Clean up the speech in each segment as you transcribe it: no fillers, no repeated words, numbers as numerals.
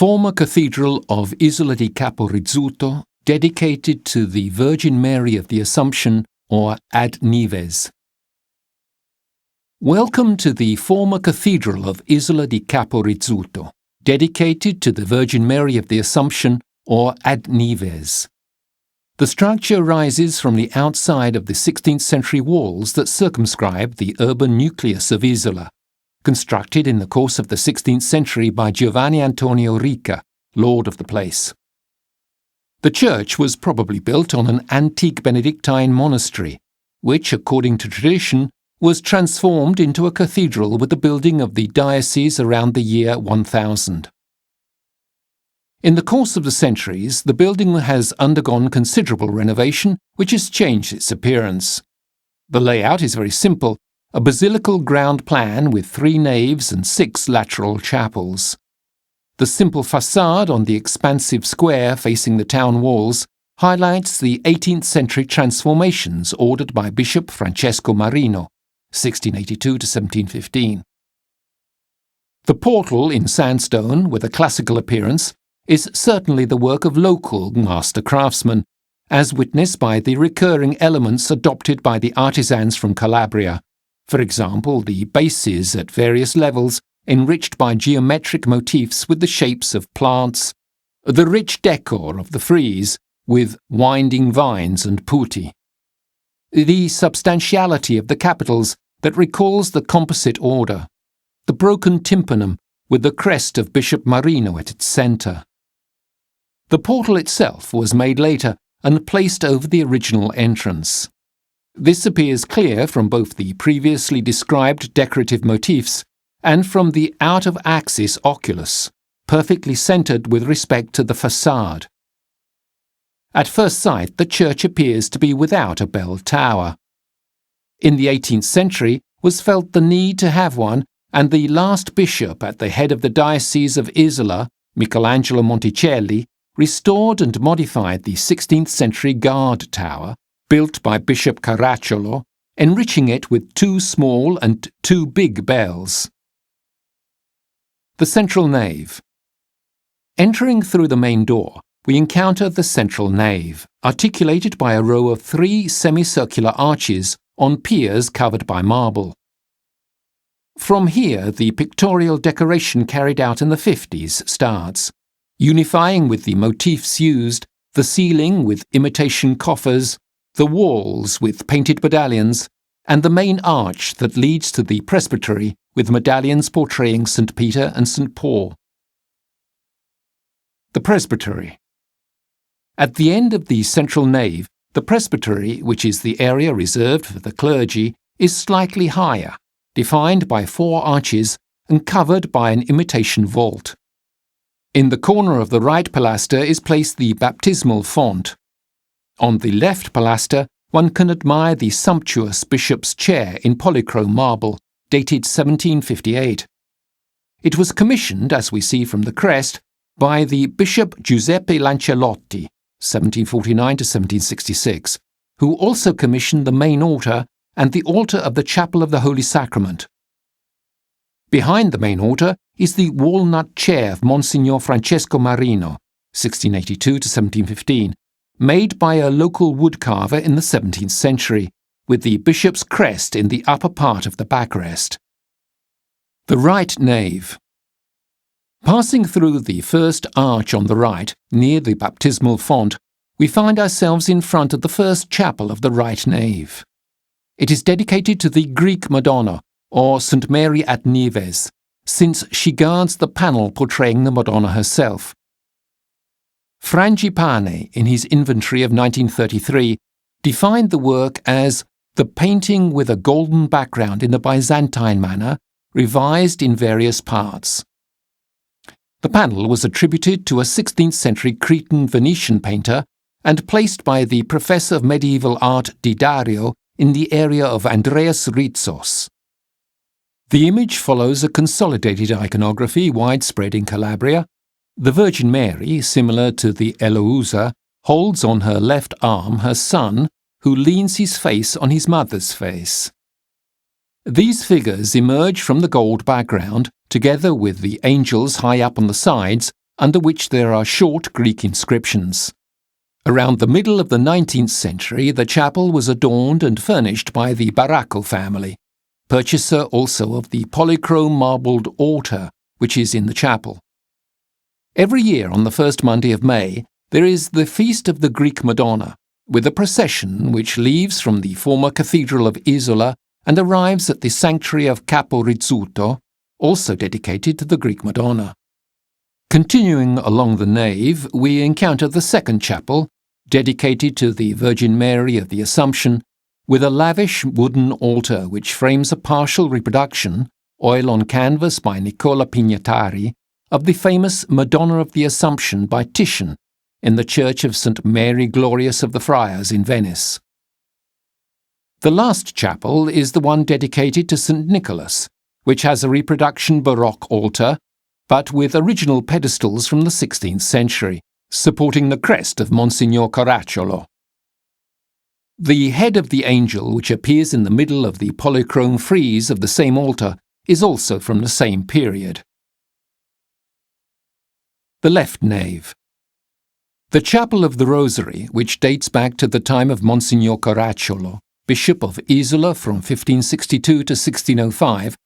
former cathedral of Isola di Capo Rizzuto, dedicated to the Virgin Mary of the Assumption, or Ad Nives. Welcome to the former cathedral of Isola di Capo Rizzuto, dedicated to the Virgin Mary of the Assumption, or Ad Nives. The structure rises from the outside of the 16th century walls that circumscribe the urban nucleus of Isola, constructed in the course of the 16th century by Giovanni Antonio Rica, lord of the place. The church was probably built on an antique Benedictine monastery, which, according to tradition, was transformed into a cathedral with the building of the diocese around the year 1000. In the course of the centuries, the building has undergone considerable renovation, which has changed its appearance. The layout is very simple, a basilical ground plan with 3 naves and 6 lateral chapels. The simple facade on the expansive square facing the town walls highlights the 18th century transformations ordered by Bishop Francesco Marino, 1682 to 1715. The portal in sandstone, with a classical appearance, is certainly the work of local master craftsmen, as witnessed by the recurring elements adopted by the artisans from Calabria, for example the bases at various levels enriched by geometric motifs with the shapes of plants, the rich decor of the frieze with winding vines and putti, the substantiality of the capitals that recalls the composite order, the broken tympanum with the crest of Bishop Marino at its centre. The portal itself was made later and placed over the original entrance. This appears clear from both the previously described decorative motifs and from the out-of-axis oculus, perfectly centred with respect to the facade. At first sight, the church appears to be without a bell tower. In the 18th century was felt the need to have one, and the last bishop at the head of the Diocese of Isola, Michelangelo Monticelli, restored and modified the 16th century guard tower, built by Bishop Caracciolo, enriching it with 2 small and 2 big bells. The central nave. Entering through the main door, we encounter the central nave, articulated by a row of 3 semicircular arches on piers covered by marble. From here, the pictorial decoration carried out in the 50s starts, unifying with the motifs used, the ceiling with imitation coffers, the walls with painted medallions, and the main arch that leads to the presbytery with medallions portraying St. Peter and St. Paul. The presbytery. At the end of the central nave, the presbytery, which is the area reserved for the clergy, is slightly higher, defined by 4 arches and covered by an imitation vault. In the corner of the right pilaster is placed the baptismal font. On the left pilaster, one can admire the sumptuous bishop's chair in polychrome marble, dated 1758. It was commissioned, as we see from the crest, by the Bishop Giuseppe Lancellotti, 1749 to 1766, who also commissioned the main altar and the altar of the Chapel of the Holy Sacrament. Behind the main altar is the walnut chair of Monsignor Francesco Marino, 1682 to 1715, made by a local woodcarver in the 17th century, with the bishop's crest in the upper part of the backrest. The right nave. Passing through the first arch on the right, near the baptismal font, we find ourselves in front of the first chapel of the right nave. It is dedicated to the Greek Madonna, or St. Mary at Nives, since she guards the panel portraying the Madonna herself. Frangipane, in his inventory of 1933, defined the work as the painting with a golden background in the Byzantine manner, revised in various parts. The panel was attributed to a 16th century Cretan Venetian painter and placed by the professor of medieval art Didario in the area of Andreas Rizzuto. The image follows a consolidated iconography widespread in Calabria. The Virgin Mary, similar to the Eloisa, holds on her left arm her son, who leans his face on his mother's face. These figures emerge from the gold background, together with the angels high up on the sides, under which there are short Greek inscriptions. Around the middle of the 19th century, the chapel was adorned and furnished by the Baracco family, purchaser also of the polychrome marbled altar which is in the chapel. Every year on the first Monday of May, there is the Feast of the Greek Madonna, with a procession which leaves from the former Cathedral of Isola and arrives at the sanctuary of Capo Rizzuto, also dedicated to the Greek Madonna. Continuing along the nave, we encounter the second chapel, dedicated to the Virgin Mary of the Assumption, with a lavish wooden altar which frames a partial reproduction, oil on canvas by Nicola Pignatari, of the famous Madonna of the Assumption by Titian in the Church of St. Mary Glorious of the Friars in Venice. The last chapel is the one dedicated to St. Nicholas, which has a reproduction Baroque altar, but with original pedestals from the 16th century, supporting the crest of Monsignor Caracciolo. The head of the angel, which appears in the middle of the polychrome frieze of the same altar, is also from the same period. The left nave. The Chapel of the Rosary, which dates back to the time of Monsignor Caracciolo, Bishop of Isola from 1562 to 1605,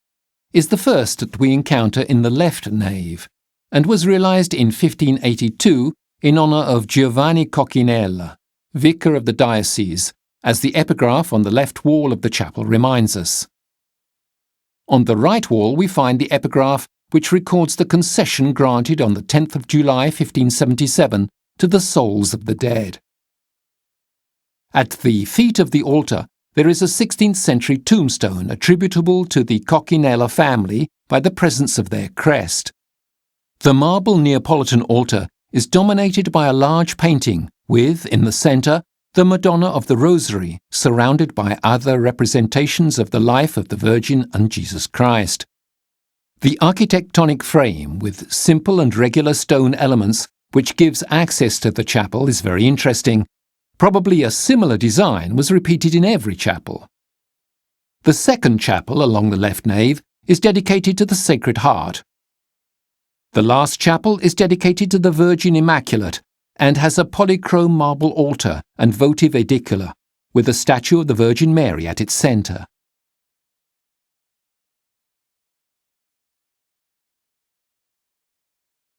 is the first that we encounter in the left nave, and was realized in 1582 in honor of Giovanni Coccinella, vicar of the diocese, as the epigraph on the left wall of the chapel reminds us. On the right wall we find the epigraph which records the concession granted on the 10th of July 1577 to the souls of the dead. At the feet of the altar there is a 16th century tombstone attributable to the Coccinella family by the presence of their crest. The marble Neapolitan altar is dominated by a large painting with, in the centre, the Madonna of the Rosary, surrounded by other representations of the life of the Virgin and Jesus Christ. The architectonic frame, with simple and regular stone elements, which gives access to the chapel, is very interesting. Probably a similar design was repeated in every chapel. The second chapel along the left nave is dedicated to the Sacred Heart. The last chapel is dedicated to the Virgin Immaculate and has a polychrome marble altar and votive edicula, with a statue of the Virgin Mary at its centre.